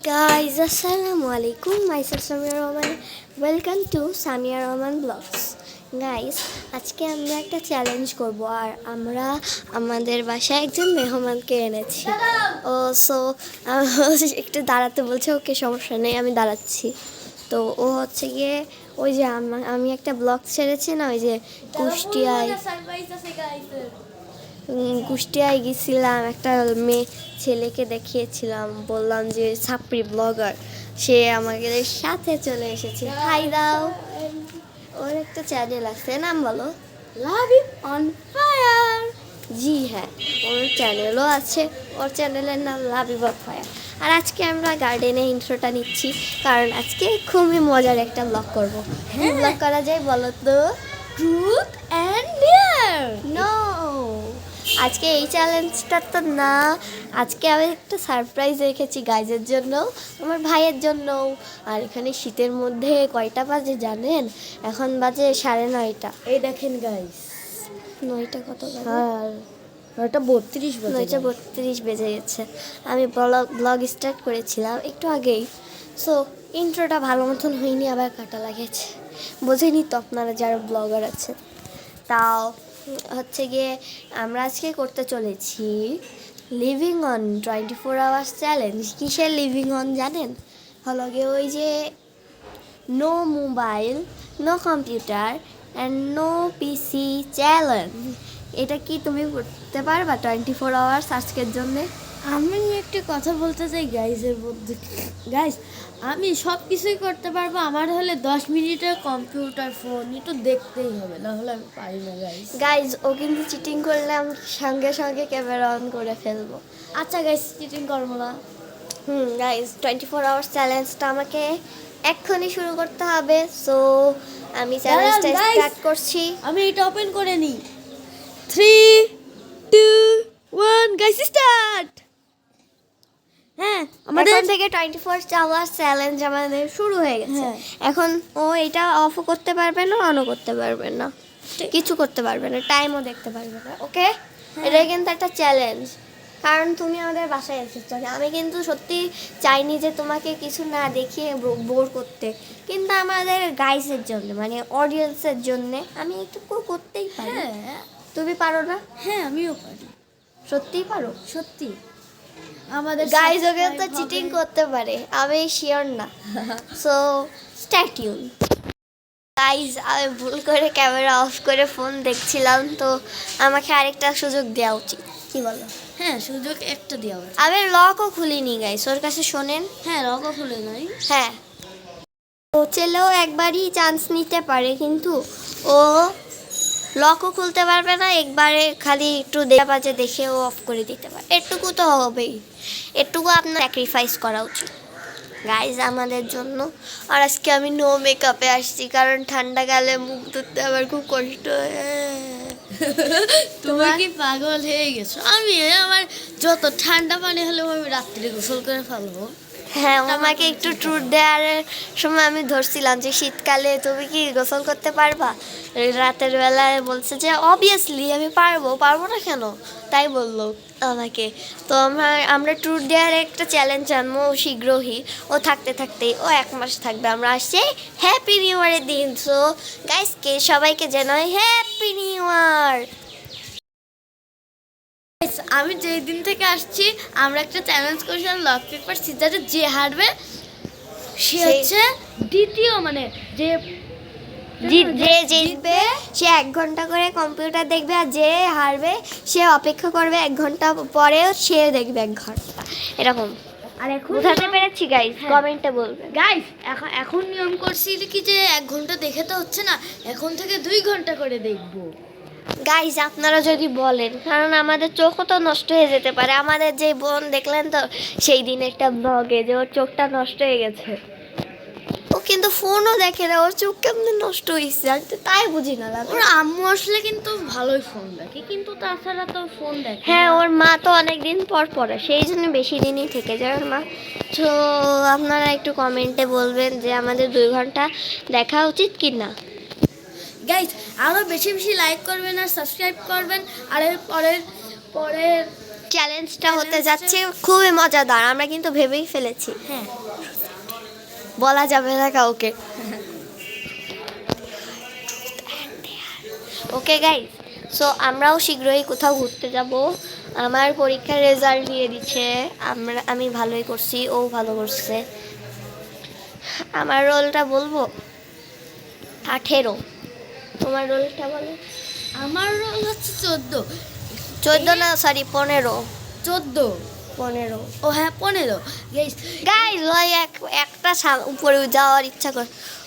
Guys, Assalamualaikum. Myself Samia Rahman. Welcome to Samia Rahman Vlogs. Guys, আজকে আমরা একটা challenge করব আর আমরা আমাদের বাসায় একজন মেহমানকে এনেছি। সো একটু দাঁড়াতে বলছে, ওকে সমস্যা নেই, আমি দাঁড়াচ্ছি। তো ও হচ্ছে গিয়ে ওই যে আমি একটা ব্লগ ছেড়েছি না, ওই যে কুষ্টিয়ায় গেছিলাম, একটা মেয়ে ছেলেকে দেখিয়েছিলাম, বললাম যে ছাপড়ি ব্লগার, সে আমাদের সাথে চলে এসেছে। হাই দাও। ওর একটা চ্যানেল আছে, নাম বলো। Love you on fire. জি হ্যাঁ, ওর চ্যানেলও আছে, ওর চ্যানেলের নাম লাভ ইউ অন ফায়ার। আর আজকে আমরা গার্ডেনে ইন্ট্রোটা নিচ্ছি, কারণ আজকে খুবই মজার একটা ব্লগ করবো। কি ব্লগ করা যায় বলো তো? Truth and dare. নো, আজকে এই চ্যালেঞ্জটা তো না, আজকে আমি একটা সারপ্রাইজ রেখেছি গাইজের জন্য, আমার ভাইয়ের জন্য। আর এখানে শীতের মধ্যে কয়টা বাজে জানেন? এখন বাজে 9:30। এই দেখেন গাইস, 9টা কত বাজে? আর 9:32 বাজে। 9:32 বেজে গেছে। আমি ব্লগ স্টার্ট করেছিলাম একটু আগেই, সো ইন্ট্রোটা ভালো মতন হয়নি, আবার কাটা লাগেছে। বোঝেনি তো আপনারা যারা ব্লগার আছে। তাও হচ্ছে গিয়ে আমরা আজকে করতে চলেছি লিভিং অন 24 আওয়ার্স চ্যালেঞ্জ। কিসের লিভিং অন জানেন? হলো গিয়ে ওই যে no mobile, no computer and no PC challenge. এটা কি তুমি করতে পারবা 24 আওয়ার্স আজকের জন্যে? আমি একটা কথা বলতে চাই গাইজের মধ্যে। গাইজ, আমি সব কিছুই করতে পারবো, আমার হলে 10 মিনিটের কম্পিউটার ফোন একটু দেখতেই হবে, না হলে আমি পারি না গাইজ। গাইজ, ও কিন্তু চিটিং করলে আমি সঙ্গে সঙ্গে ক্যামেরা অন করে ফেলবো। আচ্ছা গাইজ, চিটিং করবো না। গাইজ, 24 আওয়ার্স চ্যালেঞ্জটা আমাকে এক্ষুনি শুরু করতে হবে। সো আমি চ্যালেঞ্জটা স্টার্ট করছি। আমি এটা ওপেন করে নিই। 3, 2, 1 গাইজ, স্টার্ট। হ্যাঁ, আমাদের থেকে 24 আওয়ার্স চ্যালেঞ্জ আমাদের শুরু হয়ে গেছে। এখন ও এটা অফও করতে পারবে না, অনও করতে পারবে না, কিছু করতে পারবে না, টাইমও দেখতে পারবে না। ওকে, এটা কিন্তু একটা চ্যালেঞ্জ, কারণ তুমি আমাদের বাসায় এসেছো। আমি কিন্তু সত্যি চাইনি যে তোমাকে কিছু না দেখিয়ে বোর করতে, কিন্তু আমাদের গাইসের জন্য, মানে অডিয়েন্সের জন্য আমি একটু করতেই পারি। তুমি পারো না? হ্যাঁ, আমিও পারি। সত্যিই পারো? সত্যি। আমাদের গাইজ ওকে তো চিটিং করতে পারে, আমি শিওর না। So stay tune. গাইজ, আমি ভুল করে ক্যামেরা অফ করে ফোন দেখছিলাম, তো আমাকে আরেকটা সুযোগ দেওয়া উচিত, কি বলো? হ্যাঁ, সুযোগ একটা দেওয়া উচিত। আমি লকও খুলিনি গাইজ, ওর কাছে শোনেন। হ্যাঁ, লকও খুলে নাই। হ্যাঁ, ও চেলেও একবারই চান্স নিতে পারে, কিন্তু ও লকও খুলতে পারবে না, একবারে খালি একটু বাজে দেখে ও অফ করে দিতে পারে। এটুকু তো হবেই, এটুকু আপনার স্যাক্রিফাইস করা উচিত গাইজ আমাদের জন্য। আর আজকে আমি নো মেকআপে আসছি, কারণ ঠান্ডা গালে মুখ ধুতে আমার খুব কষ্ট হয়। তুমি কি পাগল হয়ে গেছো? আমার যত ঠান্ডা পানি হলেও আমি রাত্রে গোসল করে ফেলবো। হ্যাঁ, আমাকে একটু ট্যুর দেওয়ার সময় আমি ধরছিলাম যে শীতকালে তুমি কি গোসল করতে পারবা রাতের বেলায়, বলছে যে অবভিয়াসলি আমি পারবো না কেন, তাই বললো আমাকে। তো আমরা ট্যুর দেওয়ার একটা চ্যালেঞ্জ আনবো শীঘ্রই, ও থাকতেই ও 1 মাস থাকবে। আমরা আসছি হ্যাপি নিউ ইয়ারের দিন। সো গাইসকে সবাইকে জানাই হ্যাপি নিউ ইয়ার। আমি যেই দিন থেকে আসছি, আমরা একটা চ্যালেঞ্জ করেছিলাম লক পেপার সিজারে, যে হারবে সে হচ্ছে দ্বিতীয়, মানে যে জিতবে সে 1 ঘন্টা করে কম্পিউটার দেখবে, আর যে হারবে সে অপেক্ষা করবে 1 ঘন্টা পরেও সে দেখবে 1 ঘন্টা, এরকম। আর এখন বুঝাতে পেরেছি গাইস? কমেন্টে বলবেন গাইস। এখন নিয়ম করছি কি যে 1 ঘন্টা দেখে তো হচ্ছে না, এখন থেকে 2 ঘন্টা করে দেখবো গাইস। আপনারা যদি বলেন, কারণ আমাদের চোখও তো নষ্ট হয়ে যেতে পারে। আমাদের যে বোন দেখলেন তো সেই দিন একটা ব্লগে, যে ওর চোখটা নষ্ট হয়ে গেছে, ও কিন্তু ফোনও দেখে না, ওর চোখ কেমন নষ্ট হয়েছে আমি তো তাই বুঝি না। ওর আম্মু আসলে কিন্তু ভালোই ফোন দেখে, কিন্তু তাছাড়া তো ফোন দেখে। হ্যাঁ, ওর মা তো অনেক দিন পর পড়ে, সেই জন্য বেশি দিনই থেকে যায় ওর মা। তো আপনারা একটু কমেন্টে বলবেন যে আমাদের 2 ঘন্টা দেখা উচিত কি না। গাইস, আরও বেশি বেশি লাইক করবেন আর সাবস্ক্রাইব করবেন। আর এর পরের চ্যালেঞ্জটা হতে যাচ্ছে খুবই মজাদার, আমরা কিন্তু ভেবেই ফেলেছি, হ্যাঁ বলা যাবে না কাউকে। ওকে গাইস, সো আমরাও শীঘ্রই কোথাও ঘুরতে যাব। আমার পরীক্ষার রেজাল্ট দিয়ে দিচ্ছে, আমি ভালোই করছি, ও ভালো করছে। আমার রোলটা বলবো 18, তোমার রোলটা বলো। আমার রোল হচ্ছে 14। 14 না, সরি 15। 14 15 ও হ্যাঁ 15 গাইস। গাইস, ওই একটা উপরে যাওয়ার ইচ্ছা কর,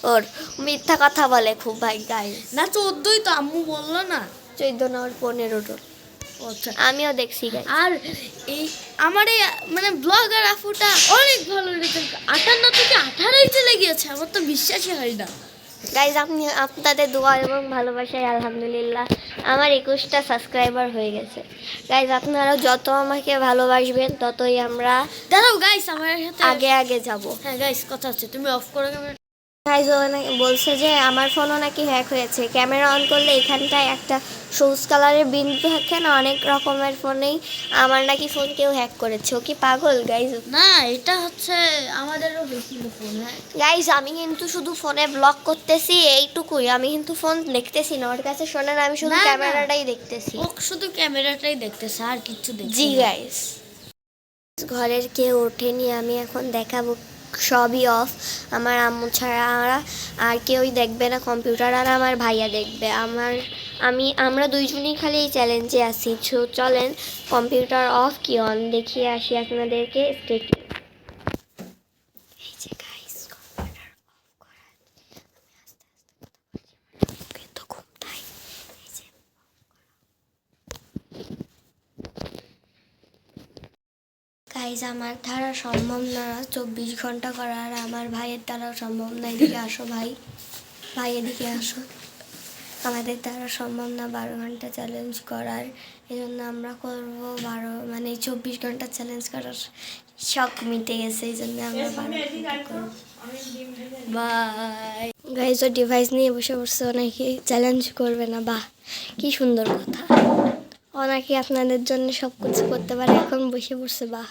ওর মিথ্যা কথা বলে খুব ভাই গাইস। না 14ই তো আম্মু বললো না। 14 না, ওর 15 রোল। আচ্ছা আমিও দেখছি গাইস। আর এই আমার এই মানে ব্লগার আফুটা অনেক ভালো রেজাল্ট, 58 থেকে 18ই চলে গিয়েছে, আমার তো বিশ্বাসই হয় না। গাইজ, আপনি আপনাদের দোয়া এবং ভালোবাসায় আলহামদুলিল্লাহ আমার 21টা সাবস্ক্রাইবার হয়ে গেছে। গাইজ, আপনারা যত আমাকে ভালোবাসবেন ততই আমরা দাঁড়াও গাইস আমার সাথে আগে আগে যাব। হ্যাঁ গাইস কথা হচ্ছে, তুমি অফ করো ক্যামেরা। গাইজ, ও বলছে যে আমার ফোনও নাকি হ্যাক হয়েছে। ক্যামেরা অন করলে এখানটায় একটা সবুজ কালারের বিন্দু থাকে না, অনেক রকমের ফোনেই আমার নাকি ফোন কেউ হ্যাক করেছে। ও কি পাগল গাইজ? না এটা হচ্ছে আমাদেরও হয়েছিল ফোন। হ্যাঁ গাইজ, আমি কিন্তু শুধু ফোনে ব্লগ করতেছি এইটুকুই, আমি কিন্তু ফোন দেখতেছি না। ওর কাছে শোনেন, আমি শুধু না, না। ক্যামেরাটাই দেখতেছি। ও শুধু ক্যামেরাটাই দেখতেছে আর কিচ্ছু দেখছে জি না। গাইস, ঘরের কেউ ওঠেনি, আমি এখন দেখাবো সবই অফ। আমার আম্মু ছাড়া আর কেউই দেখবে না কম্পিউটার, আর আমার ভাইয়া দেখবে। আমরা দুইজনই খালি এই চ্যালেঞ্জে আছি। চলেন কম্পিউটার অফ কি অন দেখিয়ে আসি আপনাদেরকে। স্টেট এই যে গাইস, কম্পিউটার অফ করা, আমি আস্তে আস্তে কিন্তু ঘুমটাই। এই যে গাইজ, আমার দ্বারা সম্ভব না 24 ঘন্টা করা, আর আমার ভাইয়ের দ্বারাও সম্ভব না। এদিকে আসো ভাই, ভাই এদিকে আসো। আমাদের দ্বারা সম্ভব না 12 ঘন্টা চ্যালেঞ্জ করার, এই জন্য আমরা করবো 24 ঘন্টা চ্যালেঞ্জ করার শখ মিটে গেছে, এই জন্য আমরা 12 ঘন্টা করবো। বাই গাইজ, ও ডিভাইস নিয়ে বসে পড়ছে, ও নাকি চ্যালেঞ্জ করবে না। বাহ, কি সুন্দর কথা। ও নাকি আপনাদের জন্য সব কিছু করতে পারে, এখন বসে পড়ছে। বাহ।